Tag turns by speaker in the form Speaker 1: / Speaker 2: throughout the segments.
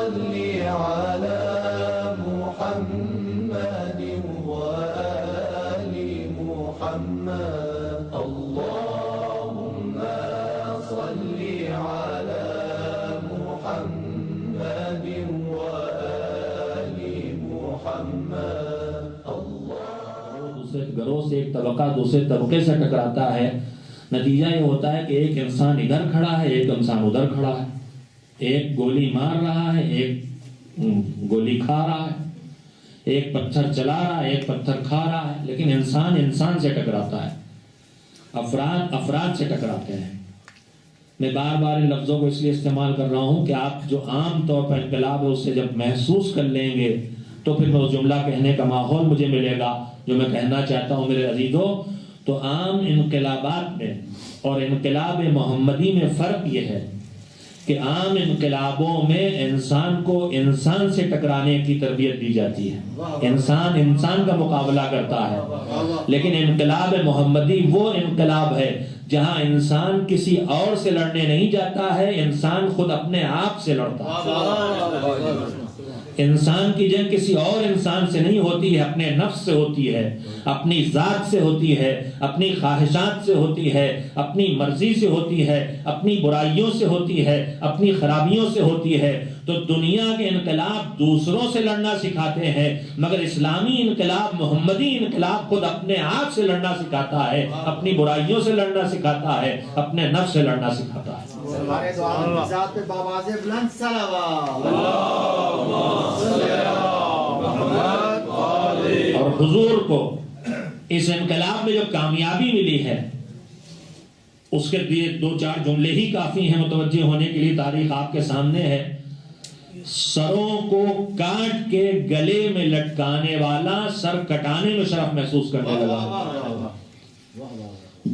Speaker 1: صل على محمد وآل محمد اللهم صل على محمد وآل محمد
Speaker 2: دوسرے گروہ سے ایک طبقہ دوسرے طبقے سے ٹکراتا ہے، نتیجہ یہ ہوتا ہے کہ ایک انسان ادھر کھڑا ہے، ایک انسان ادھر کھڑا ہے، ایک گولی مار رہا ہے، ایک گولی کھا رہا ہے، ایک پتھر چلا رہا ہے، ایک پتھر کھا رہا ہے، لیکن انسان انسان سے ٹکراتا ہے، افراد افراد سے ٹکراتے ہیں۔ میں بار بار ان لفظوں کو اس لیے استعمال کر رہا ہوں کہ آپ جو عام طور پر انقلاب ہے اس سے جب محسوس کر لیں گے تو پھر وہ جملہ کہنے کا ماحول مجھے ملے گا جو میں کہنا چاہتا ہوں میرے عزیزوں۔ تو عام انقلابات میں اور انقلاب محمدی میں فرق یہ ہے کہ عام انقلابوں میں انسان کو انسان سے ٹکرانے کی تربیت دی جاتی ہے، انسان انسان کا مقابلہ کرتا ہے، لیکن انقلاب محمدی وہ انقلاب ہے جہاں انسان کسی اور سے لڑنے نہیں جاتا ہے، انسان خود اپنے آپ سے لڑتا ہے۔ انسان کی جنگ کسی اور انسان سے نہیں ہوتی ہے، اپنے نفس سے ہوتی ہے، اپنی ذات سے ہوتی ہے، اپنی خواہشات سے ہوتی ہے، اپنی مرضی سے ہوتی ہے، اپنی برائیوں سے ہوتی ہے، اپنی خرابیوں سے ہوتی ہے۔ تو دنیا کے انقلاب دوسروں سے لڑنا سکھاتے ہیں، مگر اسلامی انقلاب، محمدی انقلاب خود اپنے آپ سے لڑنا سکھاتا ہے، اپنی برائیوں سے لڑنا سکھاتا ہے، اپنے نفس سے لڑنا سکھاتا ہے۔
Speaker 3: ہمارے دعا ذات پہ باباز بلند صلوات
Speaker 2: اور حضور کو اس انقلاب میں جو کامیابی ملی ہے اس کے لیے دو چار جملے ہی کافی ہیں متوجہ ہونے کے لیے۔ تاریخ آپ کے سامنے ہے۔ سروں کو کاٹ کے گلے میں لٹکانے والا سر کٹانے میں شرف محسوس کرنے لگا،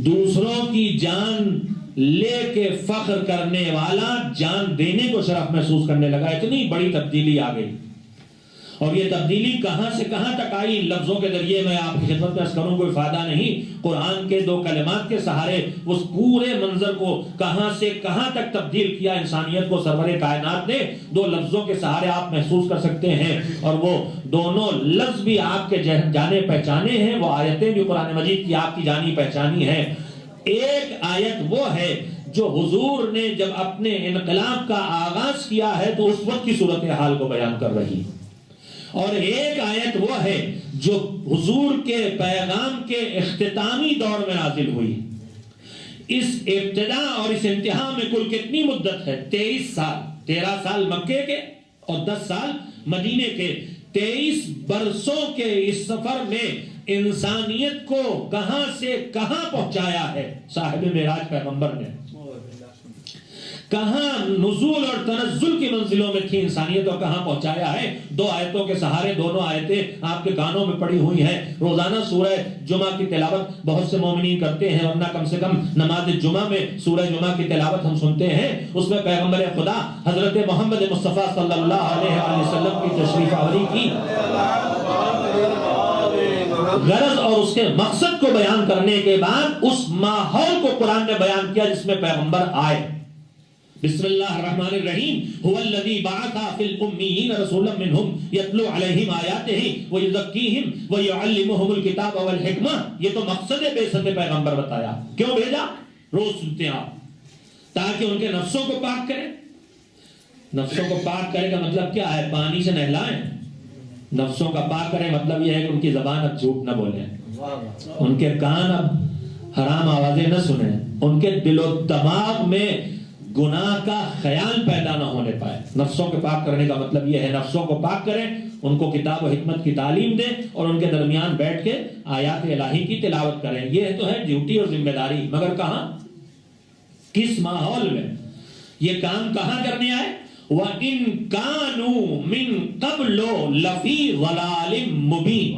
Speaker 2: دوسروں کی جان لے کے فخر کرنے والا جان دینے کو شرف محسوس کرنے لگا۔ اتنی بڑی تبدیلی آ گئی، اور یہ تبدیلی کہاں سے کہاں تک آئی، لفظوں کے ذریعے میں آپ کی خدمت میں عرض کروں کوئی فائدہ نہیں۔ قرآن کے دو کلمات کے سہارے اس پورے منظر کو کہاں سے کہاں تک تبدیل کیا انسانیت کو سرور کائنات نے، دو لفظوں کے سہارے آپ محسوس کر سکتے ہیں، اور وہ دونوں لفظ بھی آپ کے جانے پہچانے ہیں، وہ آیتیں بھی قرآن مجید کی آپ کی جانی پہچانی ہیں۔ ایک آیت وہ ہے جو حضور نے جب اپنے انقلاب کا آغاز کیا ہے تو اس وقت کی صورتحال کو بیان کر رہی، اور ایک آیت وہ ہے جو حضور کے پیغام کے اختتامی دور میں نازل ہوئی۔ اس ابتدا اور اس انتہا میں کل کتنی مدت ہے؟ 23 سال، 13 سال مکے کے اور 10 سال مدینے کے۔ 23 برسوں کے اس سفر میں انسانیت کو کہاں سے کہاں پہنچایا ہے صاحب معراج پیغمبر نے، کہاں نزول اور تنزل کی منزلوں میں تھی انسانیت اور کہاں پہنچایا ہے۔ دو آیتوں کے سہارے، دونوں آیتیں آپ کے کانوں میں پڑی ہوئی ہیں۔ روزانہ سورہ جمعہ کی تلاوت بہت سے مومنین کرتے ہیں، ورنہ کم سے کم نماز جمعہ میں سورہ جمعہ کی تلاوت ہم سنتے ہیں۔ اس میں پیغمبر خدا حضرت محمد مصطفیٰ صلی اللہ علیہ وسلم کی تشریف آوری کی غرض اور اس کے مقصد کو بیان کرنے کے بعد اس ماحول کو قرآن نے بیان کیا جس میں پیغمبر آئے۔ بسم اللہ الرحمن الرحیم هو الذی بعث فی الامیین رسولا منہم یتلو علیہم آیاتہ ویزکیہم ویعلمہم الکتاب والحکمہ۔ یہ تو مقصد بعثت پیغمبر بتایا۔ کیوں بھیجا؟ روز سنتے ہیں آپ، تاکہ ان کے نفسوں کو پاک کرے۔ نفسوں کو پاک کرے کا مطلب کیا ہے؟ پانی سے نہلائیں۔ نفسوں کا پاک کرے مطلب یہ ہے کہ ان کی زبان اب جھوٹ نہ بولیں، ان کے کان اب حرام آوازیں نہ سنیں، ان کے دل و دماغ میں گناہ کا خیال پیدا نہ ہونے پائے۔ نفسوں کے پاک کرنے کا مطلب یہ ہے نفسوں کو پاک کریں، ان کو کتاب و حکمت کی تعلیم دیں اور ان کے درمیان بیٹھ کے آیات الہی کی تلاوت کریں۔ یہ تو ہے ڈیوٹی اور ذمہ داری، مگر کہاں، کس ماحول میں، یہ کام کہاں کرنے آئے؟ وَإِن كَانُوا مِن قَبْلُ لَفِي ضَلَالٍ مُبِينٍ۔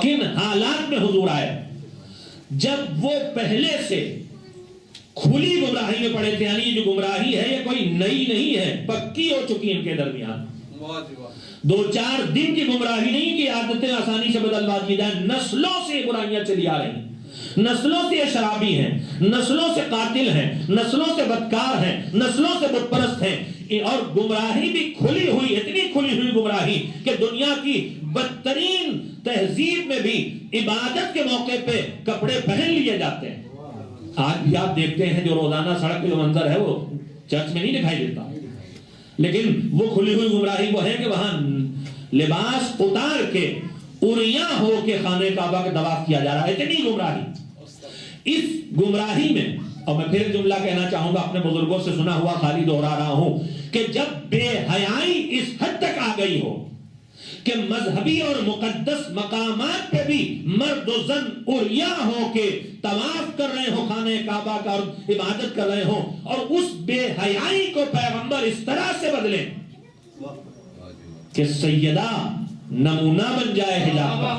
Speaker 2: کن حالات میں حضور آئے؟ جب وہ پہلے سے کھلی گمراہی میں پڑے تھے، یعنی یہ جو گمراہی ہے یہ کوئی نئی نہیں ہے، پکی ہو چکی ان کے درمیان۔ 2-4 دن کی گمراہی نہیں کہ عادتیں آسانی سے بدل دی جائیں، نسلوں سے برائیاں چلی آ رہی ہیں، نسلوں سے یہ شرابی ہیں، نسلوں سے قاتل ہیں، نسلوں سے بدکار ہیں، نسلوں سے بت پرست ہیں۔ اور گمراہی بھی کھلی ہوئی، اتنی کھلی ہوئی گمراہی کہ دنیا کی بدترین تہذیب میں بھی عبادت کے موقع پہ کپڑے پہن لیے جاتے ہیں۔ آج بھی آپ دیکھتے ہیں جو روزانہ سڑک پہ جو منظر ہے وہ چرچ میں نہیں دکھائی دیتا، لیکن وہ کھلی ہوئی گمراہی وہ ہے کہ وہاں لباس اتار کے عریاں ہو کے خانہ کعبہ کا طواف کیا جا رہا ہے، اتنی گمراہی۔ اس گمراہی میں، اور میں پھر جملہ کہنا چاہوں گا، اپنے بزرگوں سے سنا ہوا خالی دوہرا رہا ہوں کہ جب بے حیائی اس حد تک آ گئی ہو کہ مذہبی اور مقدس مقامات پہ بھی مرد و زن عریاں ہو کے طواف کر رہے ہو خانہ کعبہ کا اور عبادت کر رہے ہو، اور اس بے حیائی کو پیغمبر اس طرح سے بدلے کہ سیدہ نمونہ بن جائے حجاب کا،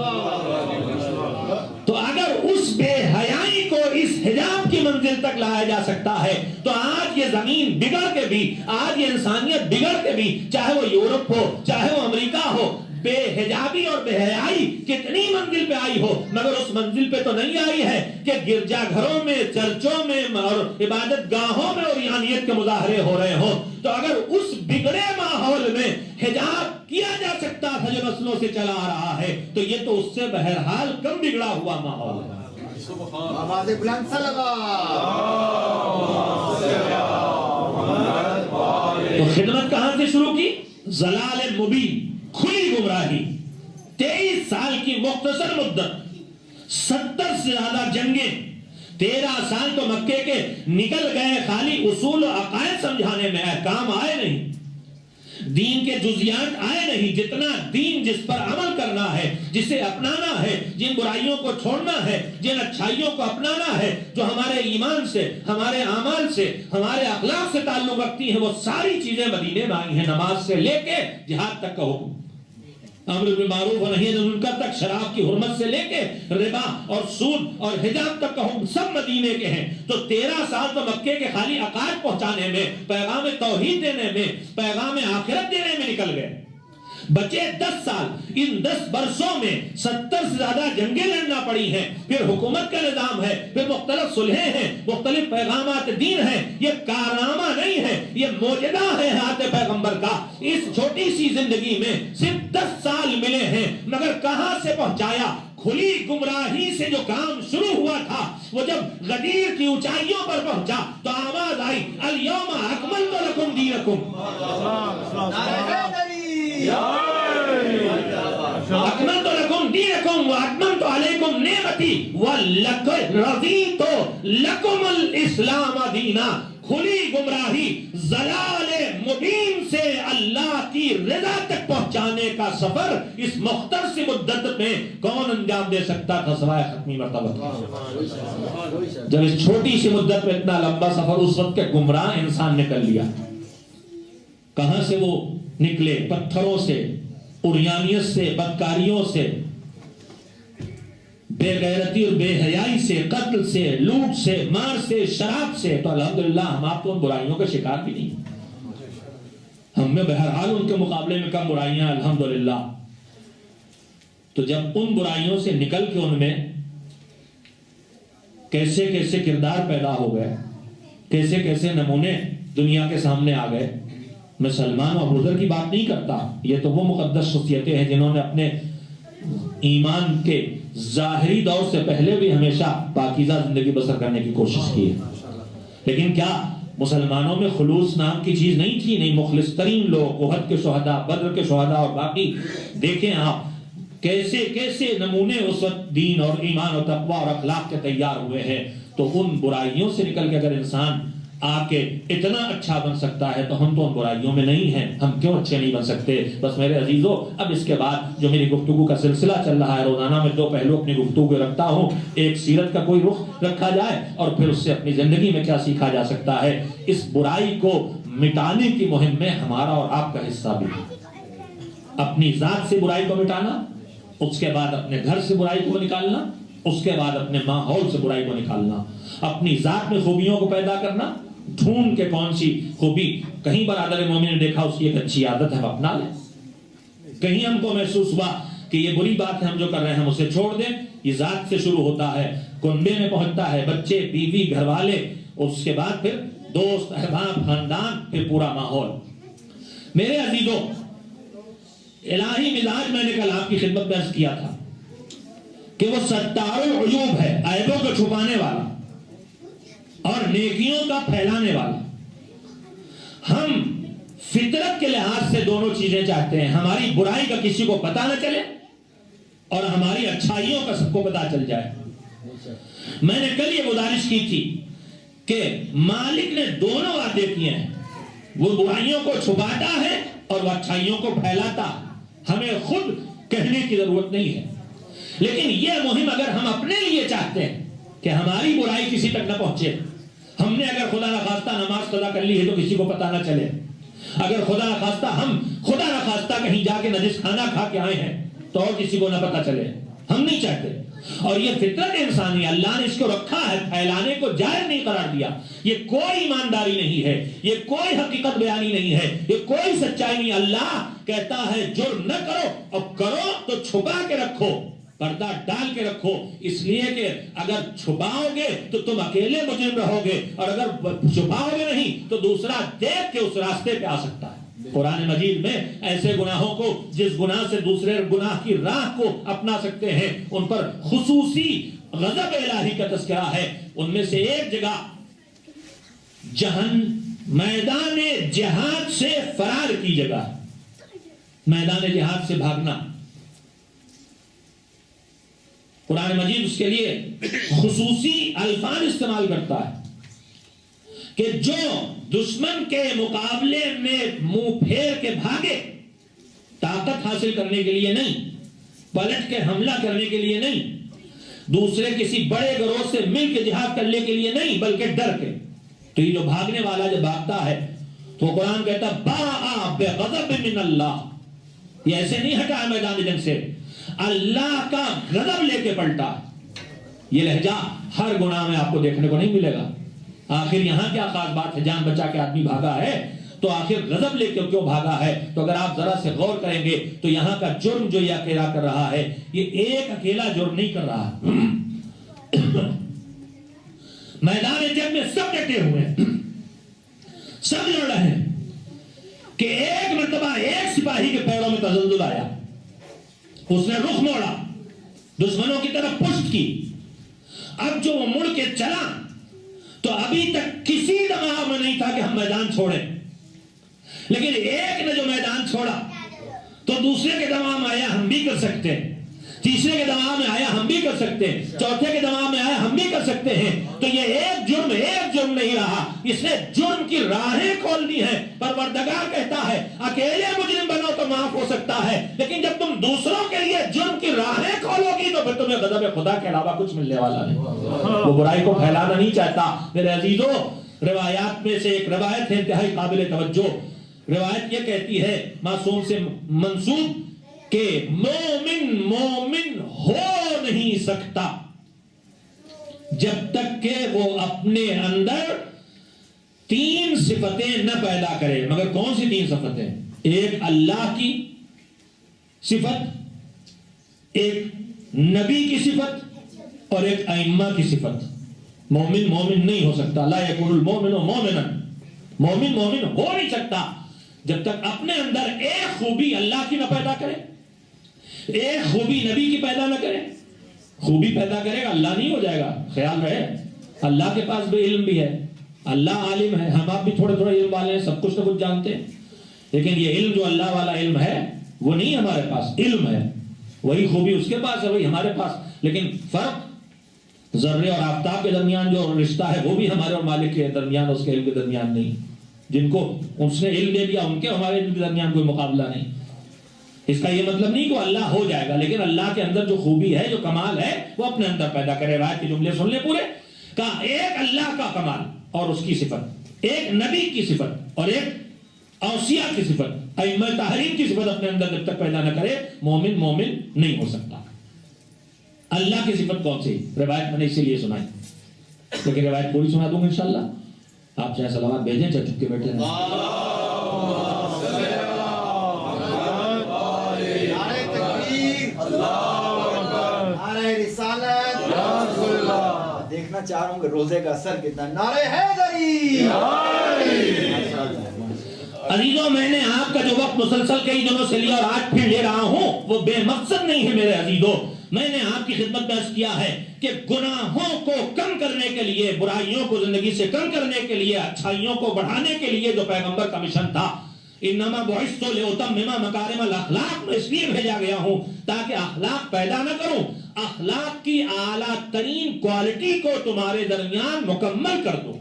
Speaker 2: تو اگر اس بے حیائی کو اس حجاب کی منزل تک لایا جا سکتا ہے تو آج یہ زمین بگڑ کے بھی، آج یہ انسانیت بگڑ کے بھی، چاہے وہ یورپ ہو چاہے وہ امریکہ ہو، بے حجابی اور بے حیائی کتنی منزل پہ آئی ہو، مگر اس منزل پہ تو نہیں آئی ہے کہ گرجا گھروں میں، چرچوں میں اور عبادت گاہوں میں عریانیت کے مظاہرے ہو رہے ہوں۔ تو اگر اس بگڑے ماحول میں حجاب کیا جا سکتا تھا جو نسلوں سے چلا آ رہا ہے، تو یہ تو اس سے بہرحال کم بگڑا ہوا ماحول ہے۔
Speaker 3: آواز بلند صلوات۔
Speaker 2: تو خدمت کہاں سے شروع کی؟ ضلال مبین، کھلی گمراہی، 23 سال کی مختصر مدت، 70 سے زیادہ جنگیں، 13 سال تو مکے کے نکل گئے خالی اصول و عقائد سمجھانے میں، احکام آئے نہیں، دین کے جزیات آئے نہیں، جتنا دین جس پر عمل کرنا ہے، جسے اپنانا ہے، جن برائیوں کو چھوڑنا ہے، جن اچھائیوں کو اپنانا ہے جو ہمارے ایمان سے، ہمارے اعمال سے، ہمارے اخلاق سے تعلق رکھتی ہیں، وہ ساری چیزیں مدینے میں آئی ہیں، نماز سے لے کے جہاد تک کا حکم، امر بالمعروف و نہی عن المنکر تک، شراب کی حرمت سے لے کے ربا اور سود اور حجاب تک کا حکم سب مدینے کے ہیں۔ تو 13 سال تو مکے کے خالی عقائد پہنچانے میں، پیغام توحید دینے میں، پیغام آخرت دینے میں نکل گئے، بچے 10 سال۔ ان 10 برسوں میں 70 سے زیادہ جنگیں لڑنا پڑی ہیں، پھر حکومت کا نظام ہے، پھر مختلف صلحیں ہیں، مختلف پیغامات دین ہیں۔ یہ کارنامہ نہیں ہے، یہ معجزہ ہے حیات پیغمبر کا۔ اس چھوٹی سی زندگی میں صرف 10 سال ملے ہیں، مگر کہاں سے پہنچایا؟ کھلی گمراہی سے جو کام شروع ہوا تھا، وہ جب غدیر کی اونچائیوں پر پہنچا تو آواز آئی الیوم اکملت لکم دینکم، اکملت لکم دینکم واتممت علیکم نعمتی ورضیت لکم الاسلام دینا۔ کھلی گمراہی، ضلال مبین سے اللہ کی رضا تک پہنچانے کا سفر اس مختصر سی مدت میں کون انجام دے سکتا تھا سوائے ختمی مرتبہ؟ جب اس چھوٹی سی مدت میں اتنا لمبا سفر اس وقت کے گمراہ انسان نے کر لیا، کہاں سے وہ نکلے؟ پتھروں سے، عریانیت سے، بدکاریوں سے، بے غیرتی اور بے حیائی سے، قتل سے، لوٹ سے، مار سے، شراب سے۔ تو الحمدللہ ہم آپ تو ان برائیوں کا شکار بھی نہیں، ہم میں بہرحال ان کے مقابلے میں کم برائیاں الحمدللہ۔ تو جب ان برائیوں سے نکل کے ان میں کیسے کیسے کردار پیدا ہو گئے، کیسے کیسے نمونے دنیا کے سامنے آ گئے۔ میں سلمان اور ابوذر کی بات نہیں کرتا، یہ تو وہ مقدس شخصیتیں ہیں جنہوں نے اپنے ایمان کے ظاہری دور سے پہلے بھی ہمیشہ پاکیزہ زندگی بسر کرنے کی کوشش کی ہے، لیکن کیا مسلمانوں میں خلوص نام کی چیز نہیں تھی؟ نہیں، مخلص ترین لوگ، احد کے شہداء، بدر کے شہداء اور باقی دیکھیں آپ کیسے کیسے نمونے اس وقت دین اور ایمان اور تقوی اور اخلاق کے تیار ہوئے ہیں۔ تو ان برائیوں سے نکل کے اگر انسان آ کے اتنا اچھا بن سکتا ہے تو ہم تو ان برائیوں میں نہیں ہیں، ہم کیوں اچھے نہیں بن سکتے؟ بس میرے عزیزو، اب اس کے بعد جو میری گفتگو کا سلسلہ چل رہا ہے، روزانہ میں 2 پہلو اپنی گفتگو کے رکھتا ہوں، ایک سیرت کا کوئی رخ رکھا جائے اور پھر اس سے اپنی زندگی میں کیا سیکھا جا سکتا ہے۔ اس برائی کو مٹانے کی مہم میں ہمارا اور آپ کا حصہ بھی ہے، اپنی ذات سے برائی کو مٹانا، اس کے بعد اپنے گھر سے برائی کو نکالنا، اس کے بعد اپنے ماحول سے برائی کو نکالنا، اپنی ذات میں خوبیوں کو پیدا کرنا، ڈھونڈ کے کون سی خوبی کہیں برادر مومن نے دیکھا اس کی ایک اچھی عادت ہے، ہم اپنا لیں، کہیں ہم کو محسوس ہوا کہ یہ بری بات ہے ہم جو کر رہے ہیں ہم اسے چھوڑ دیں۔ یہ ذات سے شروع ہوتا ہے، کنبے میں پہنچتا ہے، بچے، بیوی، گھر والے، اور اس کے بعد پھر دوست، احباب، خاندان، پھر پورا ماحول۔ میرے عزیزوں، الہی مزاج میں نے کل آپ کی خدمت میں عرض کیا تھا کہ وہ ستار العیوب ہے، عیبوں کو چھپانے والا اور نیکیوں کا پھیلانے والا۔ ہم فطرت کے لحاظ سے دونوں چیزیں چاہتے ہیں، ہماری برائی کا کسی کو پتہ نہ چلے اور ہماری اچھائیوں کا سب کو پتہ چل جائے۔ میں نے کل یہ گزارش کی تھی کہ مالک نے دونوں وعدے کیے ہیں، وہ برائیوں کو چھپاتا ہے اور وہ اچھائیوں کو پھیلاتا ہے۔ ہمیں خود کہنے کی ضرورت نہیں ہے، لیکن یہ مہم اگر ہم اپنے لیے چاہتے ہیں کہ ہماری برائی کسی تک نہ پہنچے، ہم نے اگر خدا نخواستہ نماز قضا کر لی ہے تو کسی کو پتہ نہ چلے، اگر خدا نخواستہ ہم خدا نخواستہ کہیں جا کے نجس کھانا کھا کے آئے ہیں تو اور کسی کو نہ پتہ چلے، ہم نہیں چاہتے۔ اور یہ فطرت انسانی، اللہ نے اس کو رکھا ہے، پھیلانے کو جائز نہیں قرار دیا۔ یہ کوئی ایمانداری نہیں ہے، یہ کوئی حقیقت بیانی نہیں ہے، یہ کوئی سچائی نہیں۔ اللہ کہتا ہے جرم نہ کرو، اور کرو تو چھپا کے رکھو، پردہ ڈال کے رکھو، اس لیے کہ اگر چھپاؤ گے تو تم اکیلے مجرم رہو گے، اور اگر چھپاؤ گے نہیں تو دوسرا دیکھ کے اس راستے پہ آ سکتا ہے۔ قرآن مجید میں ایسے گناہوں کو جس گناہ سے دوسرے گناہ کی راہ کو اپنا سکتے ہیں ان پر خصوصی غضب الہی کا تذکرہ ہے۔ ان میں سے ایک جگہ میدان جہاد سے فرار کی جگہ، میدان جہاد سے بھاگنا۔ قرآن مجید اس کے لیے خصوصی الفاظ استعمال کرتا ہے کہ جو دشمن کے مقابلے میں منہ پھیر کے بھاگے، طاقت حاصل کرنے کے لیے نہیں، پلٹ کے حملہ کرنے کے لیے نہیں، دوسرے کسی بڑے گروہ سے مل کے جہاد کرنے کے لیے نہیں، بلکہ ڈر کے۔ تو یہ جو بھاگنے والا جب بھاگتا ہے تو قرآن کہتا باء بغضب من اللہ، یہ ایسے نہیں ہٹا ہے میدان جنگ سے، اللہ کا غضب لے کے پلٹا۔ یہ لہجہ ہر گناہ میں آپ کو دیکھنے کو نہیں ملے گا۔ آخر یہاں کیا خاص بات ہے؟ جان بچا کے آدمی بھاگا ہے تو آخر غضب لے کے کیوں بھاگا ہے؟ تو اگر آپ ذرا سے غور کریں گے تو یہاں کا جرم جو یہ اکیلا کر رہا ہے، یہ ایک اکیلا جرم نہیں کر رہا ہے۔ میدان جنگ میں سب ڈٹے ہوئے ہیں، سب لڑ رہے ہیں کہ ایک مرتبہ ایک سپاہی کے پیروں میں تزلزل آیا، اس نے رخ موڑا، دشمنوں کی طرف پشت کی۔ اب جو وہ مڑ کے چلا تو ابھی تک کسی دماغ میں نہیں تھا کہ ہم میدان چھوڑیں، لیکن ایک نے جو میدان چھوڑا تو دوسرے کے دماغ میں آیا ہم بھی کر سکتے ہیں، تیسرے کے دماغ میں آیا ہم بھی کر سکتے ہیں، چوتھے کے دماغ میں آیا ہم بھی کر سکتے ہیں۔ تو یہ ایک جرم نہیں رہا، اس نے جرم کی راہیں کھول دی ہیں۔ پروردگار کہتا ہے اکیلے مجرم بنو تو معاف ہو سکتا ہے، لیکن جب تم دوسروں کے لیے جرم کی راہیں کھولو گی تو پھر تمہیں غضب خدا کے علاوہ کچھ ملنے والا نہیں۔ وہ برائی کو پھیلانا نہیں چاہتا۔ میرے عزیزوں، روایات میں سے ایک روایت ہے انتہائی قابل توجہ۔ روایت یہ کہتی ہے، معصوم سے منسوب، کہ مومن ہو نہیں سکتا جب تک کہ وہ اپنے اندر 3 صفتیں نہ پیدا کرے۔ مگر کون سی 3 صفتیں؟ ایک اللہ کی صفت، ایک نبی کی صفت اور ایک ائمہ کی صفت۔ مومن نہیں ہو سکتا، لا یکون المومن مومنا، مومن ہو نہیں سکتا جب تک اپنے اندر ایک خوبی اللہ کی نہ پیدا کرے، ایک خوبی نبی کی پیدا نہ کرے۔ خوبی پیدا کرے گا اللہ نہیں ہو جائے گا، خیال رہے۔ اللہ کے پاس بھی علم بھی ہے، اللہ عالم ہے، ہم آپ بھی تھوڑے تھوڑے علم والے ہیں، سب کچھ نہ کچھ جانتے ہیں، لیکن یہ علم جو اللہ والا علم ہے وہ نہیں ہمارے پاس۔ علم ہے وہی خوبی اس کے پاس ہے، وہی ہمارے پاس، لیکن فرق ذرے اور آفتاب کے درمیان جو رشتہ ہے وہ بھی ہمارے اور مالک کے درمیان، اس کے علم کے درمیان نہیں۔ جن کو اس نے علم دے دیا ان کے ہمارے علم کے درمیان کوئی مقابلہ نہیں۔ اس کا یہ مطلب نہیں کہ اللہ ہو جائے گا، لیکن اللہ کے اندر جو خوبی ہے، جو کمال ہے، وہ اپنے اندر پیدا کرے۔ رائے کے جملے سن لیں پورے، کہا ایک اللہ کا کمال اور اس کی صفت، ایک نبی کی صفت اور ایک اوصیاء کی صفت، ائمہ تحریر کی صفت اپنے اندر جب تک پیدا نہ کرے مومن نہیں ہو سکتا۔ اللہ کی صفت کون سی؟ روایت میں نے اسی لیے سنائی، لیکن روایت پوری سنا دوں گا انشاءاللہ۔ آپ چاہے سلامات بھیجیں چاہے چپ کے بیٹھے رہیں۔
Speaker 3: دیکھنا چاہ رہا ہوں کہ روزے کا اثر کتنا۔ نعرہ حیدری!
Speaker 2: عزیزوں میں نے آپ کا جو وقت مسلسل کئی دنوں سے لیا اور آج پھر لے رہا ہوں وہ بے مقصد نہیں ہے میرے عزیزوں. میں نے آپ کی خدمت میں عرض کیا ہے کہ گناہوں کو کم کرنے کے لیے، برائیوں کو زندگی سے کم کرنے کے لیے، اچھائیوں کو بڑھانے کے لیے جو پیغمبر کا مشن تھا، انما بعثت لاتمم مکارم الاخلاق، میں اس لیے بھیجا گیا ہوں تاکہ اخلاق پیدا نہ کروں، اخلاق کی اعلیٰ ترین کوالٹی کو تمہارے درمیان مکمل کر دوں.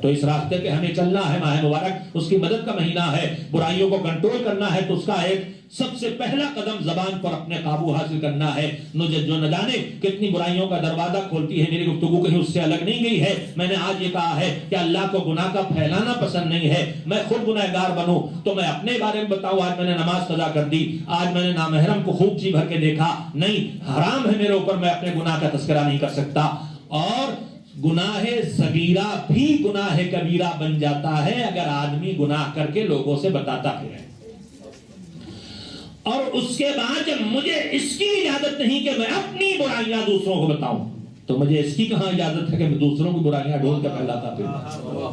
Speaker 2: تو اس راستے پہ ہمیں چلنا ہے. ماہ مبارک اس کی مدد کا مہینہ ہے. برائیوں کو کنٹرول کرنا ہے تو اس کا ایک سب سے پہلا قدم زبان پر اپنے قابو حاصل کرنا ہے. جو نہ جانے کتنی برائیوں کا دروازہ کھولتی ہے. میری گفتگو کہیں اس سے الگ نہیں گئی ہے. میں نے آج یہ کہا ہے کہ اللہ کو گناہ کا پھیلانا پسند نہیں ہے. میں خود گناہگار بنوں تو میں اپنے بارے میں بتاؤں، آج میں نے نماز قضا کر دی، آج میں نے نامحرم کو خوب جی بھر کے دیکھا، نہیں، حرام ہے میرے اوپر، میں اپنے گناہ کا تذکرہ نہیں کر سکتا. اور گناہ صغیرہ بھی گناہ کبیرہ بن جاتا ہے اگر آدمی گناہ کر کے لوگوں سے بتاتا پھرے. اور اس کے بعد جب مجھے اس کی اجازت نہیں کہ میں اپنی برائیاں دوسروں کو بتاؤں تو مجھے اس کی کہاں اجازت ہے کہ میں دوسروں کی برائیاں ڈھونڈ کر پھیلاتا پھروں.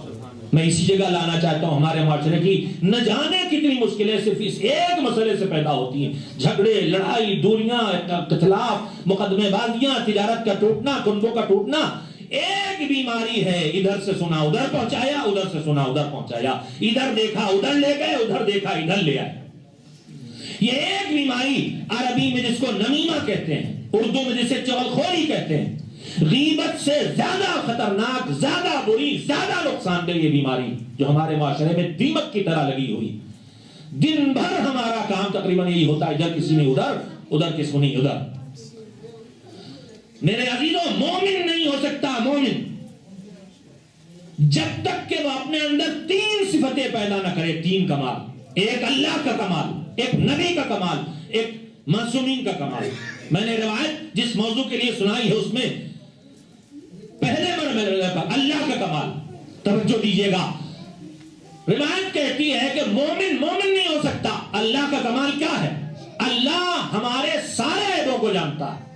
Speaker 2: میں اسی جگہ لانا چاہتا ہوں ہمارے معاشرے کی نہ جانے کتنی مشکلیں صرف اس ایک مسئلے سے پیدا ہوتی ہیں. جھگڑے، لڑائی، دوریاں، اختلاف، مقدمے بازیاں، تجارت کا ٹوٹنا، کنبوں کا ٹوٹنا. ایک بیماری ہے، ادھر سے سنا ادھر پہنچایا، ادھر سے سنا ادھر پہنچایا، ادھر دیکھا ادھر لے گئے، ادھر دیکھا ادھر لے آئے. یہ ایک بیماری عربی میں جس کو نمیمہ کہتے ہیں، اردو میں جسے چغلخوری کہتے ہیں، غیبت سے زیادہ خطرناک، زیادہ بری، زیادہ نقصان دہ یہ بیماری جو ہمارے معاشرے میں دیمک کی طرح لگی ہوئی. دن بھر ہمارا کام تقریباً یہی ہوتا ہے، ادھر کسی نے ادھر، ادھر کسی نے ادھر. میرے عزیزوں، مومن نہیں ہو سکتا مومن جب تک کہ وہ اپنے اندر تین صفتیں پیدا نہ کرے. تین کمال، ایک اللہ کا کمال، ایک نبی کا کمال، ایک معصومین کا کمال. میں نے روایت جس موضوع کے لیے سنائی ہے اس میں پہلے مرحلے پر اللہ کا کمال، توجہ دیجیے گا. روایت کہتی ہے کہ مومن نہیں ہو سکتا. اللہ کا کمال کیا ہے؟ اللہ ہمارے سارے عیبوں کو جانتا ہے،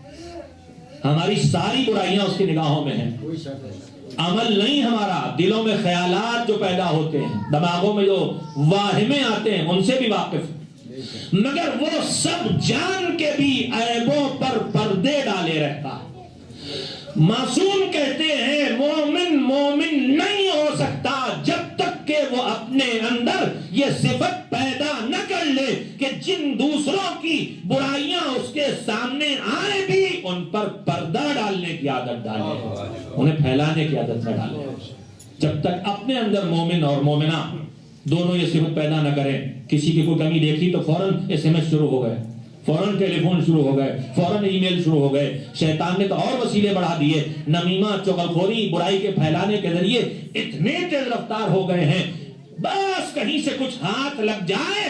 Speaker 2: ہماری ساری برائیاں اس کی نگاہوں میں ہیں. عمل نہیں ہمارا، دلوں میں خیالات جو پیدا ہوتے ہیں، دماغوں میں جو واہمیں آتے ہیں ان سے بھی واقف، مگر وہ سب جان کے بھی عیبوں پر پردے ڈالے رہتا ہے. معصوم کہتے ہیں مومن نہیں ہو سکتا جب تک کہ وہ اپنے اندر یہ صفت پیدا نہ کر لے کہ جن دوسروں کی برائیاں اس کے سامنے آئے بھی ان پر پردہ ڈالنے کی عادت ڈالے، انہیں پھیلانے کی عادت نہ ڈالے. جب تک اپنے اندر مومن اور مومنہ دونوں یہ صفت پیدا نہ کریں. کسی کی کوئی کمی دیکھی تو فوراً SMS شروع ہو گئے، فوراً ٹیلی فون شروع ہو گئے، فوراً ای میل شروع ہو گئے. شیطان نے تو اور وسیلے بڑھا دیے. نمیمہ، چغلخوری، برائی کے پھیلانے کے ذریعے اتنے تیز رفتار ہو گئے ہیں، بس کہیں سے کچھ ہاتھ لگ جائے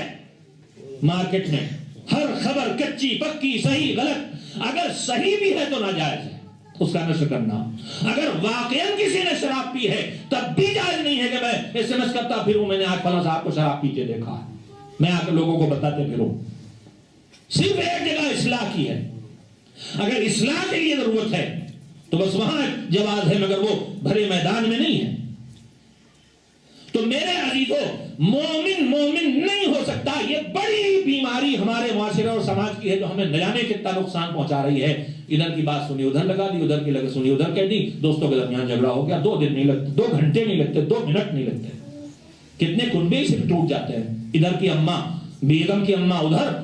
Speaker 2: مارکیٹ میں ہر خبر کچی پکی، صحیح غلط، اگر صحیح بھی ہے تو ناجائز ہے اس کا نشر کرنا. اگر واقعاً کسی نے شراب پی ہے تب بھی جائز نہیں ہے کہ میں SMS کرتا پھروں میں نے آج فلاں صاحب کو شراب پیتے دیکھا ہے، میں آ کر لوگوں کو بتاتے پھروں. صرف ایک جگہ اصلاح کی ہے. اگر اصلاح کے لیے ضرورت ہے تو بس وہاں جواز ہے، مگر وہ بھرے میدان میں نہیں ہے. تو میرے عزیزوں، مومن نہیں ہو سکتا. یہ بڑی بیماری ہمارے معاشرے اور سماج کی ہے جو ہمیں نہ جانے کتنا نقصان پہنچا رہی ہے. ادھر کی بات سنی ادھر لگا دی، ادھر کی لگا سنی ادھر کہہ دی. دوستوں کے درمیان جھگڑا ہو گیا، 2 دن نہیں لگتے، 2 گھنٹے نہیں لگتے، 2 منٹ نہیں لگتے. کتنے کنبے سے ٹوٹ جاتے ہیں. ادھر کی اماں، بیگم کی اماں ادھر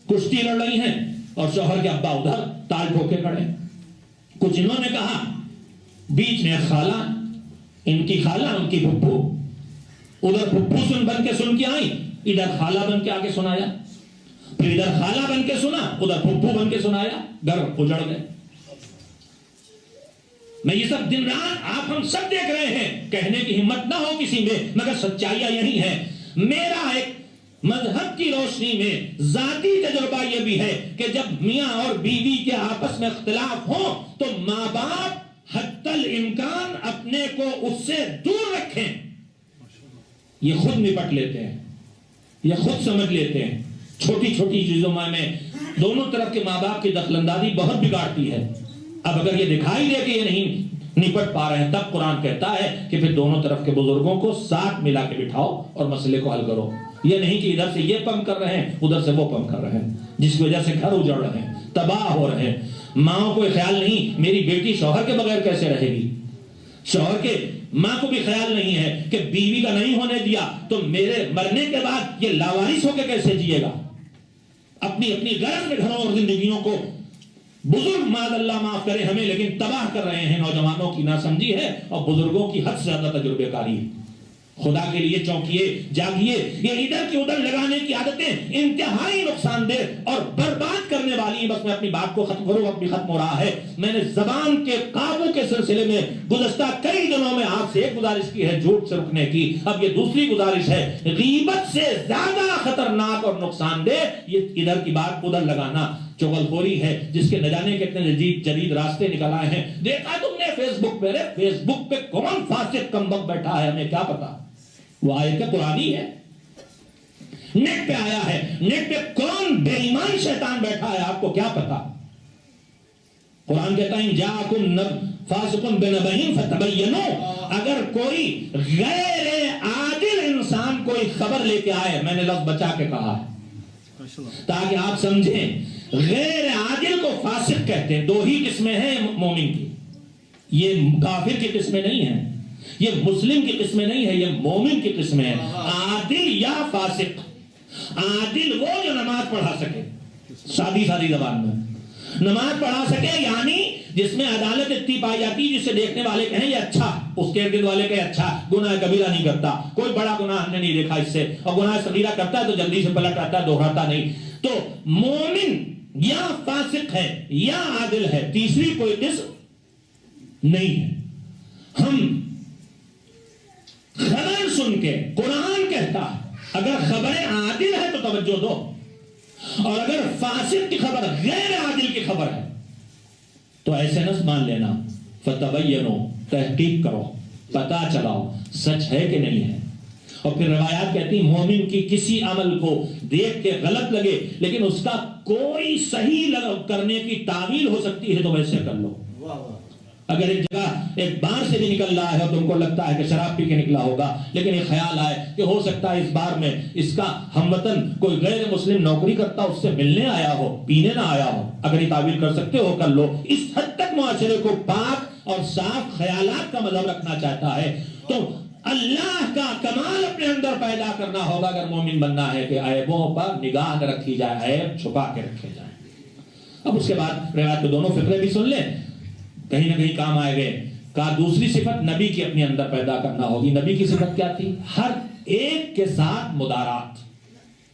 Speaker 2: کشتی لڑ رہی ہیں اور شوہر کے ابا ادھر تال ٹھوکے کھڑے. کچھ انہوں نے کہا، بیچ میں خالہ، ان کی خالہ، ان کی پھپھو، ادھر پھپھو بن کے سن کے آئی، ادھر خالہ بن کے آگے سنایا، پھر ادھر خالہ بن کے سنا، ادھر پھپھو بن کے سنایا، گھر اجڑ گئے. میں یہ سب دن رات آپ ہم سب دیکھ رہے ہیں. کہنے کی ہمت نہ ہو کسی میں، مگر سچائیاں یہی ہے. میرا ایک مذہب کی روشنی میں ذاتی تجربہ یہ بھی ہے کہ جب میاں اور بیوی کے آپس میں اختلاف ہو تو ماں باپ حتی الامکان اپنے کو اس سے دور رکھیں. یہ خود نپٹ لیتے ہیں، یہ خود سمجھ لیتے ہیں. چھوٹی چھوٹی چیزوں میں دونوں طرف کے ماں باپ کی دخل اندازی بہت بگاڑتی ہے. اب اگر یہ دکھائی دے کہ یہ نہیں نپٹ پا رہے ہیں، تب قرآن کہتا ہے کہ پھر دونوں طرف کے بزرگوں کو ساتھ ملا کے بٹھاؤ اور مسئلے کو حل کرو. یہ نہیں کہ ادھر سے یہ پم کر رہے ہیں ادھر سے وہ پم کر رہے ہیں، جس کی وجہ سے گھر اجڑ رہے ہیں، تباہ ہو رہے ہیں. ماں کو خیال نہیں میری بیٹی شوہر کے بغیر کیسے رہے گی، شوہر کے ماں کو بھی خیال نہیں ہے کہ بیوی کا نہیں ہونے دیا تو میرے مرنے کے بعد یہ لاوارث ہو کے کیسے جیے گا. اپنی اپنی غرض میں گھروں اور زندگیوں کو بزرگ معاذ اللہ معاف کرے ہمیں لیکن تباہ کر رہے ہیں. نوجوانوں کی ناسمجھی ہے اور بزرگوں کی حد سے زیادہ تجربے کاری ہے. خدا کے لیے چونکیے، جاگیے. یہ ادھر کی ادھر لگانے کی عادتیں انتہائی نقصان دہ اور برباد کرنے والی ہیں. بس میں اپنی بات کو ختم کروں، وقت بھی ختم ہو رہا ہے. میں نے زبان کے قابو کے سلسلے میں گزشتہ کئی دنوں میں آپ سے ایک گزارش کی ہے جھوٹ سے رکنے کی. اب یہ دوسری گزارش ہے. غیبت سے زیادہ خطرناک اور نقصان دہ یہ ادھر کی بات ادھر لگانا چغل خوری ہے، جس کے نہ جانے کتنے جدید راستے نکل آئے ہیں. دیکھا تم نے فیس بک پہ، فیس بک پہ کون فاسق کمبخت بیٹھا ہے ہمیں کیا پتا. وہ آیت قرآنی ہے، نیٹ پہ آیا ہے. نیٹ پہ کون بے ایمان شیطان بیٹھا ہے آپ کو کیا پتا. قرآن کہتا ہے جاءکم فاسق بنبأ فتبینوا. اگر کوئی غیر عادل انسان کوئی خبر لے کے آئے، میں نے لفظ بچا کے کہا ہے تاکہ آپ سمجھیں. غیر عادل کو فاسق کہتے ہیں. دو ہی قسمیں ہیں مومن کی، یہ کافر کی قسمیں نہیں ہیں، یہ مسلم کی قسمیں نہیں ہے، یہ مومن کی قسمیں ہیں. عادل یا فاسق. عادل وہ جو نماز پڑھا سکے، سادی زبان میں نماز پڑھا سکے، یعنی جس میں عدالت اتنی پائی جاتی جسے دیکھنے والے کہیں یہ اچھا، اس کے ارد والے کہیں اچھا، گناہ کبیرہ نہیں کرتا، کوئی بڑا گناہ ہم نے نہیں دیکھا اس سے، اور گناہ صغیرہ کرتا ہے تو جلدی سے پلٹ آتا ہے، دوہراتا نہیں. تو مومن یا فاسق ہے یا عادل ہے، تیسری کوئی قسم نہیں ہے. ہم خبر سن کے، قرآن کہتا ہے اگر خبر عادل ہے تو توجہ دو، اور اگر فاسق کی خبر غیر عادل کی خبر ہے تو ایسے نہ مان لینا. فتبینوا، تحقیق کرو، پتا چلاؤ سچ ہے کہ نہیں ہے. اور پھر روایات کہتی ہیں مومن کی کسی عمل کو دیکھ کے غلط لگے لیکن اس کا کوئی صحیح کرنے کی تعویل ہو سکتی ہے تو ویسے کر لو. اگر ایک جگہ ایک بار سے بھی نکل رہا ہے اور تم کو لگتا ہے کہ شراب پی کے نکلا ہوگا، لیکن ایک خیال آئے کہ ہو سکتا ہے اس بار میں اس کا ہم وطن کوئی غیر مسلم نوکری کرتا اس سے ملنے آیا ہو، پینے نہ آیا ہو، اگر یہ تعبیر کر سکتے ہو کر لو. اس حد تک معاشرے کو پاک اور صاف خیالات کا مذہب رکھنا چاہتا ہے. تو اللہ کا کمال اپنے اندر پیدا کرنا ہوگا اگر مومن بننا ہے کہ عیبوں پر نگاہ نہ رکھی جائے، عیب چھپا کے رکھے جائیں. اب اس کے بعد روایت کے دونوں فقرے بھی سن لیں، کہیں نہ کہیں کام آئے گئے. کہا دوسری صفت نبی کی اپنے اندر پیدا کرنا ہوگی. نبی کی صفت کیا تھی؟ ہر ایک کے ساتھ مدارات،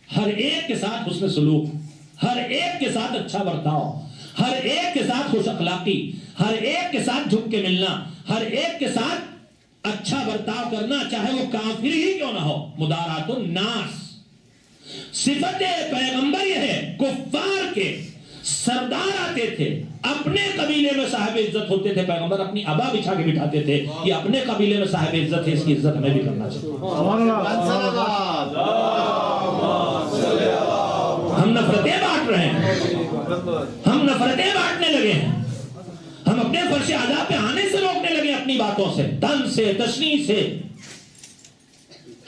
Speaker 2: ہر ایک کے ساتھ حسن سلوک، ہر ایک کے ساتھ اچھا برتاؤ، ہر ایک کے ساتھ خوش اخلاقی، ہر ایک کے ساتھ جھک کے ملنا، ہر ایک کے ساتھ اچھا برتاؤ کرنا، چاہے وہ کافر ہی کیوں نہ ہو. مدارات الناس. صفت پیغمبر یہ ہے. کفار کے سردار آتے تھے، اپنے قبیلے میں صاحب عزت ہوتے تھے، پیغمبر اپنی ابا بچھا کے بٹھاتے تھے، یہ اپنے قبیلے میں صاحب عزت ہے، اس کی عزت ہمیں بھی کرنا چاہیے. ہم نفرتیں بانٹ رہے ہیں، ہم نفرتیں بانٹنے لگے ہیں، ہم اپنے فرش عذاب پہ آنے سے روکنے لگے اپنی باتوں سے، تن سے، تشنیع سے.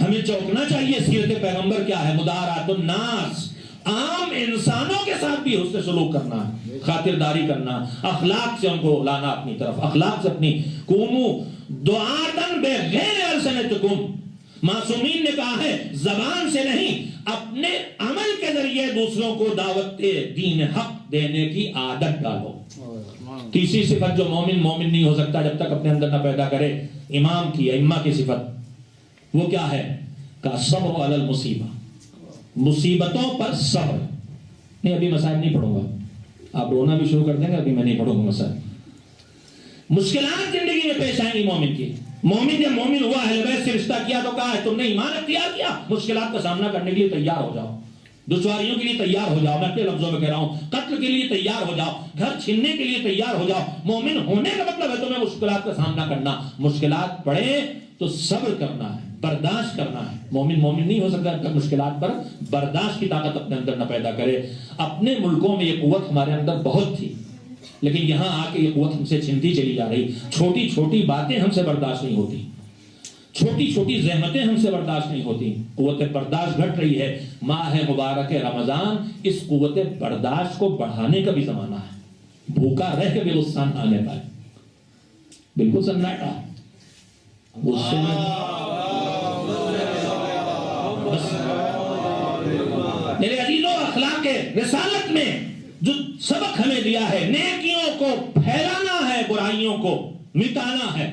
Speaker 2: ہمیں چوکنا چاہیے. سیرت پیغمبر کیا ہے؟ مدارات الناس. عام انسانوں کے ساتھ بھی حسن سلوک کرنا، خاطرداری کرنا، اخلاق سے ان کو لانا اپنی طرف، اخلاق سے اپنی. قوموا دعاۃ بغیر السنتکم. معصومین نے کہا ہے زبان سے نہیں، اپنے عمل کے ذریعے دوسروں کو دعوت دین حق دینے کی عادت ڈالو. تیسری صفت جو مومن نہیں ہو سکتا جب تک اپنے اندر نہ پیدا کرے، امام کی، ائمہ کی صفت، وہ کیا ہے؟ کہ صبر علی المصیبہ. مصیبتوں پر صبر. نہیں ابھی مسائل نہیں پڑھوں گا، آپ رونا بھی شروع کر دیں گے، ابھی میں نہیں پڑھوں گا مسائل. مشکلات زندگی میں پیش آئیں گی مومن کی. مومن جب مومن ہوا، اہل بیت سے رشتہ کیا تو کہا ہے تم نے ایمان اختیار کیا، مشکلات کا سامنا کرنے کے لیے تیار ہو جاؤ، دشواریوں کے لیے تیار ہو جاؤ. میں اپنے لفظوں میں کہہ رہا ہوں، قتل کے لیے تیار ہو جاؤ، گھر چھیننے کے لیے تیار ہو جاؤ. مومن ہونے کا مطلب ہے تمہیں مشکلات کا سامنا کرنا. مشکلات پڑے تو صبر کرنا ہے، برداشت کرنا ہے. مومن نہیں ہو سکتا جب مشکلات پر برداشت کی طاقت اپنے اندر نہ پیدا کرے. اپنے ملکوں میں یہ قوت ہمارے اندر بہت تھی، لیکن یہاں آ کے یہ قوت ہم سے چھنتی چلی جا رہی. چھوٹی چھوٹی باتیں ہم سے برداشت نہیں ہوتی, چھوٹی چھوٹی زحمتیں ہم سے برداشت نہیں ہوتی, قوت برداشت گھٹ رہی ہے. ماہ مبارک رمضان اس قوت برداشت کو بڑھانے کا بھی زمانہ ہے. بھوکا رہ کے بھی غصہ نہ آنے پائے. بالکل سناٹا غصے میں میرے عزیزوں, اخلاق رسالت میں جو سبق ہمیں دیا ہے, نیکیوں کو پھیلانا ہے, برائیوں کو مٹانا ہے,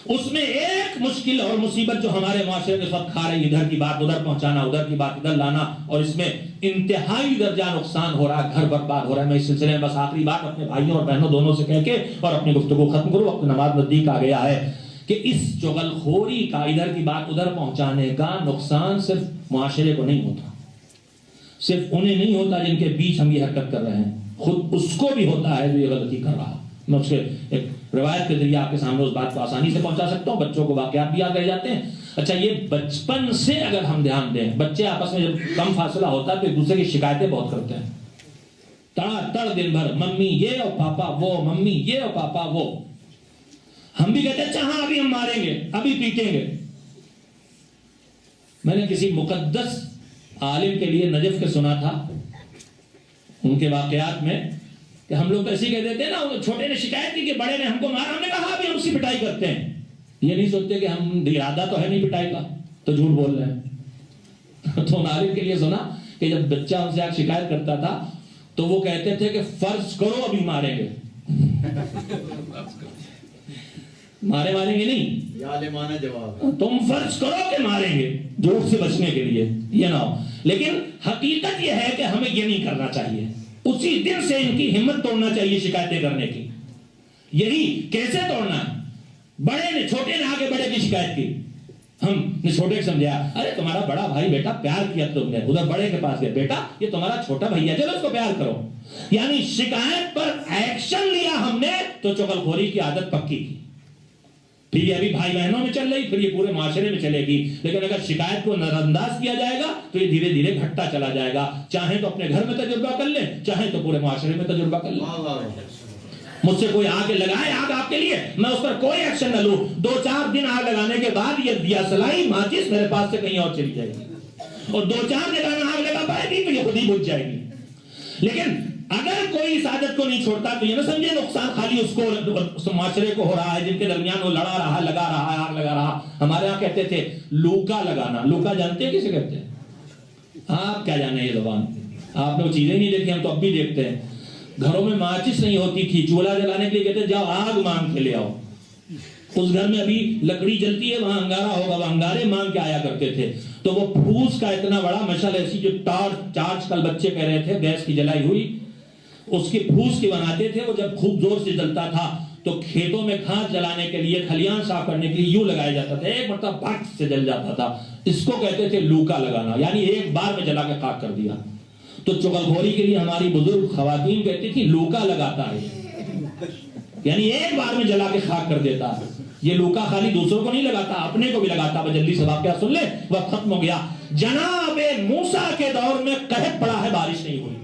Speaker 2: اس میں ایک مشکل اور مصیبت جو ہمارے معاشرے میں وقت کھا رہی, ادھر کی بات ادھر پہنچانا, ادھر کی بات ادھر لانا, اور اس میں انتہائی درجہ نقصان ہو رہا ہے, گھر برباد ہو رہا ہے. میں اس سلسلے میں بس آخری بات اپنے بھائیوں اور بہنوں دونوں سے کہہ کے اور اپنی گفتگو ختم کروں, وقت نماز نزدیک آ گیا ہے, کہ اس چغل خوری کا, ادھر کی بات ادھر پہنچانے کا نقصان صرف معاشرے کو نہیں ہوتا, صرف انہیں نہیں ہوتا جن کے بیچ ہم یہ حرکت کر رہے ہیں, خود اس کو بھی ہوتا ہے جو یہ غلطی کر رہا. میں اس کے ایک روایت کے ذریعے آپ کے سامنے اس بات کو آسانی سے پہنچا سکتا ہوں. بچوں کو واقعات بھی یاد رہ جاتے ہیں. اچھا, یہ بچپن سے اگر ہم دھیان دیں, بچے آپس میں جب کم فاصلہ ہوتا ہے تو ایک دوسرے کی شکایتیں بہت کرتے ہیں, تڑا تڑ دن بھر ممی یہ اور پاپا وہ, ممی یہ اور پاپا وہ. ہم بھی کہتے ہیں اچھا ہاں ابھی ہم ماریں گے, ابھی پیٹیں گے. میں نے کسی مقدس عالم کے لیے نجف کے سنا تھا, ان کے واقعات میں, کہ ہم لوگ ایسے ہی کہہ دیتے ہیں نا, چھوٹے نے شکایت کی کہ بڑے نے ہم کو مارا, ہم نے کہا ابھی ہم اسی پٹائی کرتے ہیں. یہ نہیں سوچتے کہ ہم ارادہ تو ہے نہیں پٹائی کا, تو جھوٹ بول رہے ہیں. تو عالم کے لیے سنا کہ جب بچہ ان سے آ شکایت کرتا تھا تو وہ کہتے تھے کہ فرض کرو ابھی ماریں گے. ماریں گے نہیں,
Speaker 3: عالمانہ جواب,
Speaker 2: تم فرض کرو کہ ماریں گے, جھوٹ سے بچنے کے لیے یہ نہ ہو. لیکن حقیقت یہ ہے کہ ہمیں یہ نہیں کرنا چاہیے. اسی دن سے ان کی ہمت توڑنا چاہیے شکایتیں کرنے کی. یہی کیسے توڑنا ہے, بڑے نے چھوٹے نے آگے بڑے کی شکایت کی, ہم نے چھوٹے کو سمجھایا, ارے تمہارا بڑا بھائی بیٹا پیار کیا تم نے, ادھر بڑے کے پاس گئے, بیٹا یہ تمہارا چھوٹا بھائی ہے, چلو اس کو پیار کرو. یعنی شکایت پر ایکشن لیا ہم نے تو چغلخوری کی عادت پکی کی. پھر یہ ابھی بھائی بہنوں میں چل رہی, پھر یہ پورے معاشرے میں چلے گی. لیکن اگر شکایت کو نظر انداز کیا جائے گا تو یہ دھیرے دھیرے گھٹتا چلا جائے گا. چاہے تو اپنے گھر میں تجربہ کر لیں, چاہے تو پورے معاشرے میں تجربہ کر لیں. مجھ سے کوئی آگ لگائے آگ آپ کے لیے, میں اس پر کوئی ایکشن نہ لوں, 2-4 دن آگ لگانے کے بعد یہ دیا سلائی ماچس میرے پاس سے کہیں اور چلی جائے گی, اور 2-4 جگہ میں آگ لگا پائے گی تو یہ خود ہی بجھ جائے گی. لیکن اگر کوئی اس عادت کو نہیں چھوڑتا تو یہ نہ سمجھے نقصان خالی اس کو معاشرے کو ہو رہا ہے جن کے درمیان وہ لڑا رہا, لگا رہا ہے, آگ لگا رہا. ہمارے یہاں کہتے تھے لوکا لگانا. لوکا جانتے ہیں کسے کہتے ہیں؟ آپ کیا جانے یہ زبان, آپ نے وہ چیزیں نہیں دیکھی, ہم تو اب بھی دیکھتے ہیں. گھروں میں ماچس نہیں ہوتی تھی, چولہا جلانے کے لیے کہتے جاؤ آگ مانگ کے لے آؤ. اس گھر میں ابھی لکڑی جلتی ہے, وہاں انگارا ہوگا, وہ انگارے مانگ کے آیا کرتے تھے. تو وہ پھوس کا اتنا بڑا مشعل, ایسی جو ٹارچ کل بچے کہہ رہے تھے گیس کی جلائی ہوئی, اس کی پھوس کی بناتے تھے. وہ جب خوب زور سے جلتا تھا تو کھیتوں میں کھاد جلانے کے لیے, کھلیان صاف کرنے کے لیے یوں لگایا جاتا تھا, ایک مرتبہ بٹ سے جل جاتا تھا. اس کو کہتے تھے لوکا لگانا, یعنی ایک بار میں جلا کے خاک کر دیا. تو چغلخوری کے لیے ہماری بزرگ خواتین کہتی تھی لوکا لگاتا ہے, یعنی ایک بار میں جلا کے خاک کر دیتا ہے. یہ لوکا خالی دوسروں کو نہیں لگاتا, اپنے کو بھی لگاتا. جلدی سے واقعہ سن لے, وقت ختم ہو گیا. جناب موسیٰ کے دور میں قحط پڑا ہے, بارش نہیں ہوئی.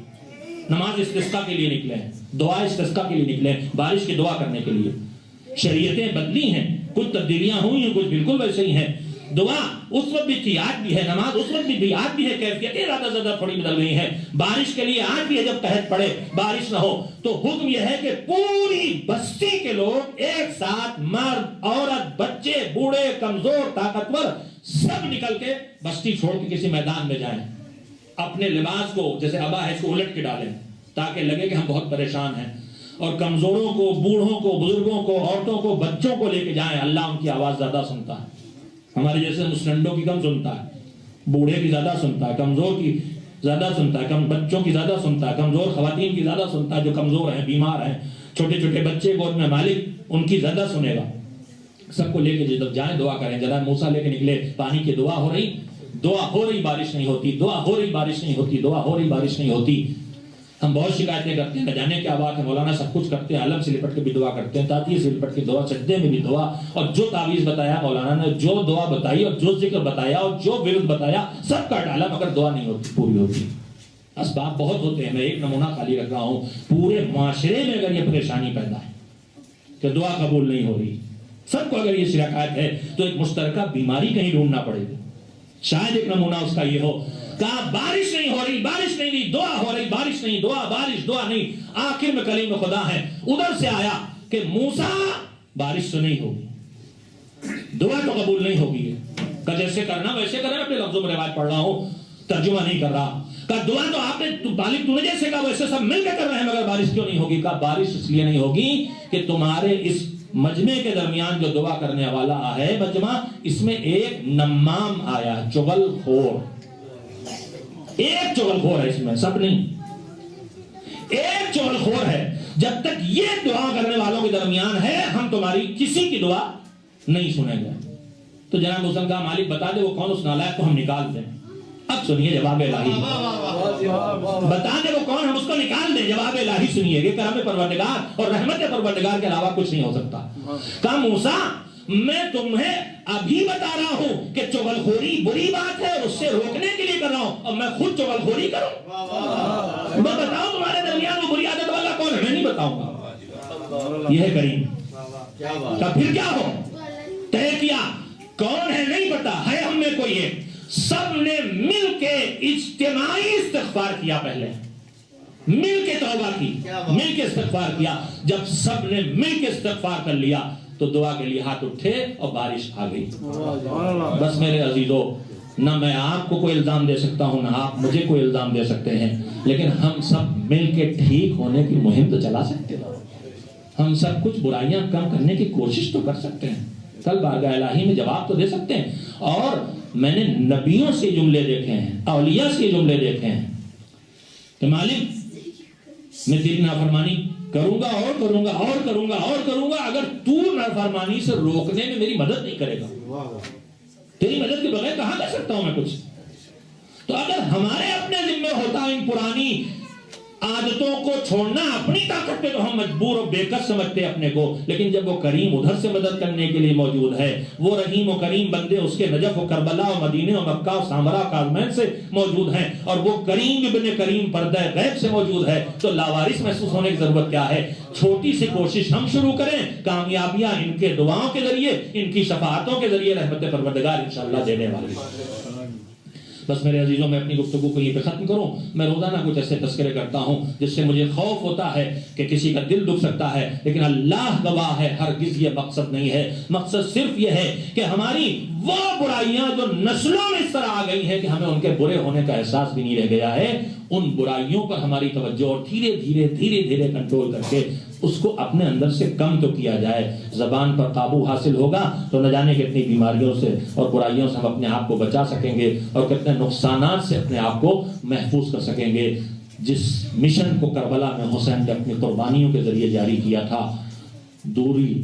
Speaker 2: نماز استسقاء کے لیے نکلے ہیں, دعا استسقاء کے لیے نکلے ہیں, بارش کی دعا کرنے کے لیے. شریعتیں بدلی ہیں, کچھ تبدیلیاں ہوئی ہیں, کچھ بالکل ویسے ہی ہیں. دعا اس وقت بھی تھی, آج بھی ہے. نماز اس وقت بھی آج بھی ہے. کیفیتیں زیادہ تھوڑی بدل گئی ہیں. بارش کے لیے آج بھی ہے, جب قحط پڑے بارش نہ ہو تو حکم یہ ہے کہ پوری بستی کے لوگ ایک ساتھ, مرد عورت بچے بوڑھے کمزور طاقتور, سب نکل کے بستی چھوڑ کے کسی میدان میں جائیں. اپنے لباس کو جیسے ابا ہے اس کو الٹ کے ڈالیں تاکہ لگے کہ ہم بہت پریشان ہیں. اور کمزوروں کو, بوڑھوں کو, بزرگوں کو, عورتوں کو, بچوں کو لے کے جائیں. اللہ ان کی آواز زیادہ سنتا ہے. ہمارے جیسے مسلمانوں کی کم سنتا ہے, بوڑھے کی زیادہ سنتا ہے, کمزور کی زیادہ سنتا ہے, کم بچوں کی زیادہ سنتا ہے, کمزور خواتین کی زیادہ سنتا ہے, جو کمزور ہیں بیمار ہیں, چھوٹے چھوٹے بچے گود میں مالک ان کی زیادہ سنے گا. سب کو لے کے جب جائیں دعا کریں. جناب موسیٰ لے کے نکلے, پانی کی دعا ہو رہی بارش نہیں ہوتی, دعا ہو رہی بارش نہیں ہوتی, دعا ہو رہی بارش نہیں ہوتی. ہم بہت شکایتیں کرتے ہیں, نہ جانے کیا بات ہے. مولانا سب کچھ کرتے ہیں, علم سے لپٹ کے بھی دعا کرتے ہیں, تاطیر سے لپٹ کے دعا, سجدے میں بھی دعا, اور جو تعویذ بتایا مولانا نے, جو دعا بتائی اور جو ذکر بتایا اور جو ورد بتایا سب کا ڈالا, مگر دعا نہیں ہوتی, پوری ہوتی. اسباب بہت ہوتے ہیں، میں ایک نمونہ خالی رکھ رہا ہوں. پورے معاشرے میں اگر یہ پریشانی پیدا ہے کہ دعا قبول نہیں ہو رہی، سب کو اگر یہ شکایت ہے تو ایک مشترکہ بیماری کہیں ڈھونڈنا پڑے گی. شاید ایک نمونہ اس کا یہ ہو، کہا بارش نہیں ہو رہی، بارش نہیں ہوئی، دعا ہو رہی، بارش نہیں، دعا، بارش، دعا نہیں. آخر میں کلیم خدا ہے ادھر سے آیا کہ موسیٰ بارش تو نہیں ہوگی، دعا تو قبول نہیں ہوگی. کہ جیسے کرنا ویسے کرنا، اپنے لفظوں میں روایت پڑھ رہا ہوں، ترجمہ نہیں کر رہا. کہا دعا تو آپ نے مالک تو نے جیسے کہا ویسے سب مل کے کر رہے ہیں، مگر بارش کیوں نہیں ہوگی؟ کہا بارش اس لیے نہیں ہوگی کہ تمہارے اس مجمع کے درمیان جو دعا کرنے والا ہے مجمع، اس میں ایک نمام آیا، چغل خور. ایک چغل خور ہے اس میں، سب نہیں، ایک چغل خور ہے. جب تک یہ دعا کرنے والوں کے درمیان ہے ہم تمہاری کسی کی دعا نہیں سنیں گے. تو جناب حسن کا مالک بتا دے وہ کون، اس نالائق کو ہم نکال دیں. اب سنیے جواب الہی، بتا دے وہ کون، ہم اس کو نکال دیں. جواب الہی سنیے، کہ کرم پروردگار اور رحمت پروردگار کے علاوہ کچھ نہیں ہو سکتا. کہا موسیٰ میں تمہیں ابھی بتا رہا ہوں کہ چغل خوری بری بات ہے، اس سے روکنے کے لیے کر رہا ہوں، اور میں خود چغل خوری کروں؟ میں بتاؤں تمہارے درمیان وہ بری عادت والا کون ہے؟ میں نہیں بتاؤں گا. یہ ہے کریم. پھر کیا ہو؟ طے کیا کون ہے نہیں پتا ہے ہم میں کوئی ہے. سب نے مل کے اجتماعی استغفار کیا، پہلے مل کے توبہ کی، مل کے استغفار کیا. جب سب نے مل کے استغفار کر لیا تو دعا کے لیے ہاتھ اٹھے اور بارش آ گئی. بس میرے عزیزو، نہ میں آپ کو کوئی الزام دے سکتا ہوں، نہ آپ مجھے کوئی الزام دے سکتے ہیں، لیکن ہم سب مل کے ٹھیک ہونے کی مہم تو چلا سکتے ہیں. ہم سب کچھ برائیاں کم کرنے کی کوشش تو کر سکتے ہیں، کل بارگاہ الہی میں جواب تو دے سکتے ہیں. اور میں نے نبیوں سے جملے دیکھے ہیں، اولیاء سے جملے دیکھے ہیں کہ مالک میں تیری نافرمانی کروں گا اور کروں گا اور کروں گا اور کروں گا، اگر تو نافرمانی سے روکنے میں میری مدد نہیں کرے گا، تیری مدد کے بغیر کہاں کر سکتا ہوں میں کچھ. تو اگر ہمارے اپنے ذمہ ہوتا ان پرانی عادتوں کو چھوڑنا اپنی طاقت پہ تو ہم مجبور و بے کس سمجھتے اپنے کو، لیکن جب وہ کریم ادھر سے مدد کرنے کے لیے موجود ہے، وہ رحیم و کریم بندے اس کے نجف و کربلا و مدینے و مکہ و سامرا کاظمین سے موجود ہیں، اور وہ کریم ابن کریم پردہ غیب سے موجود ہے، تو لاوارث محسوس ہونے کی ضرورت کیا ہے؟ چھوٹی سی کوشش ہم شروع کریں، کامیابیاں ان کے دعاؤں کے ذریعے، ان کی شفاعتوں کے ذریعے رحمت پروردگار انشاءاللہ دینے والی. بس میرے عزیزوں میں اپنی گفتگو کو یہ پہ ختم کروں. میں روزانہ کچھ ایسے تذکرے کرتا ہوں جس سے مجھے خوف ہوتا ہے کہ کسی کا دل دکھ سکتا ہے، لیکن اللہ گواہ ہے ہرگز یہ مقصد نہیں ہے. مقصد صرف یہ ہے کہ ہماری وہ برائیاں جو نسلوں میں اس طرح آ گئی ہیں کہ ہمیں ان کے برے ہونے کا احساس بھی نہیں رہ گیا ہے، ان برائیوں پر ہماری توجہ اور دھیرے دھیرے دھیرے دھیرے کنٹرول کر کے اس کو اپنے اندر سے کم تو کیا جائے. زبان پر قابو حاصل ہوگا تو نہ جانے کتنی بیماریوں سے اور برائیوں سے ہم اپنے آپ کو بچا سکیں گے، اور کتنے نقصانات سے اپنے آپ کو محفوظ کر سکیں گے. جس مشن کو کربلا میں حسین نے اپنی قربانیوں کے ذریعے جاری کیا تھا، دوری،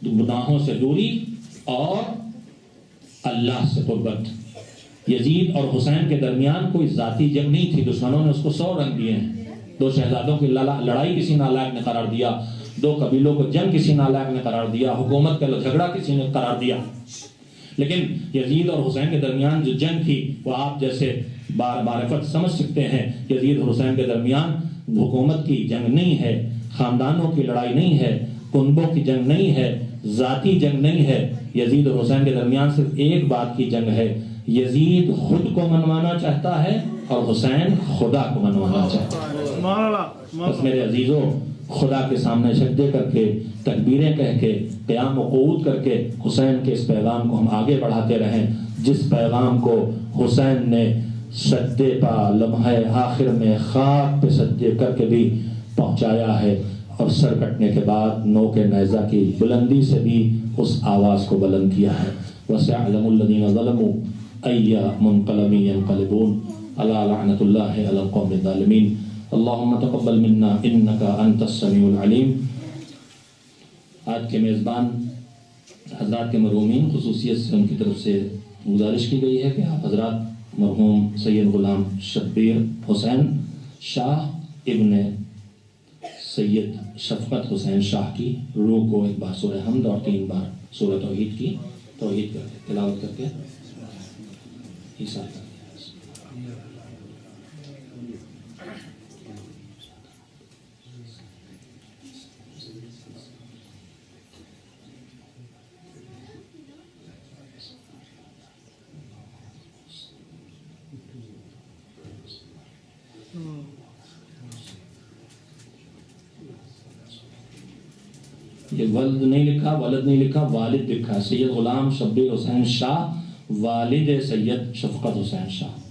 Speaker 2: گناہوں سے دوری اور اللہ سے قربت. یزید اور حسین کے درمیان کوئی ذاتی جنگ نہیں تھی، دشمنوں نے اس کو 100 رنگ دیے ہیں. 2 شہزادوں کی لڑائی کسی نالائق نے قرار دیا، 2 قبیلوں کو جنگ کسی نالائق نے قرار دیا، حکومت کا جھگڑا کسی نے قرار دیا. لیکن یزید اور حسین کے درمیان جو جنگ تھی وہ آپ جیسے معرفت سمجھ سکتے ہیں. یزید اور حسین کے درمیان حکومت کی جنگ نہیں ہے، خاندانوں کی لڑائی نہیں ہے، کنبوں کی جنگ نہیں ہے، ذاتی جنگ نہیں ہے. یزید اور حسین کے درمیان صرف ایک بات کی جنگ ہے، یزید خود کو منوانا چاہتا ہے اور حسین خدا کو منوانا چاہتا ہے. بس میرے عزیزوں، خدا کے سامنے سجدے کر کے، تکبیریں کہہ کے، قیام و قعود کر کے حسین کے اس پیغام کو ہم آگے بڑھاتے رہیں، جس پیغام کو حسین نے سجدے پا لمحہ آخر میں خاک پہ سجدے کر کے بھی پہنچایا ہے، اور سر کٹنے کے بعد نوک نیزہ کی بلندی سے بھی اس آواز کو بلند کیا ہے. وَسَيَعْلَمُ الَّذِينَ ظَلَمُوا أَيَّ مُنْقَلَبٍ يَنْقَلِبُونَ أَلَا لَعْنَةُ اللَّهِ عَلَى الْقَوْمِ الظَّالِمِينَ. اللهم تقبل منا انك انت السميع العليم. آج کے میزبان حضرات کے مرحومین، خصوصیت سے ان کی طرف سے گزارش کی گئی ہے کہ آپ حضرات مرحوم سید غلام شبیر حسین شاہ ابن سید شفقت حسین شاہ کی روح کو ایک بار سورہ حمد اور 3 بار سورہ توحید کی توحید کر کے تلاوت کر کے حصہ یہ ولد نہیں لکھا، ولد نہیں لکھا، والد لکھا. سید غلام شبیر حسین شاہ، والد سید شفقت حسین شاہ.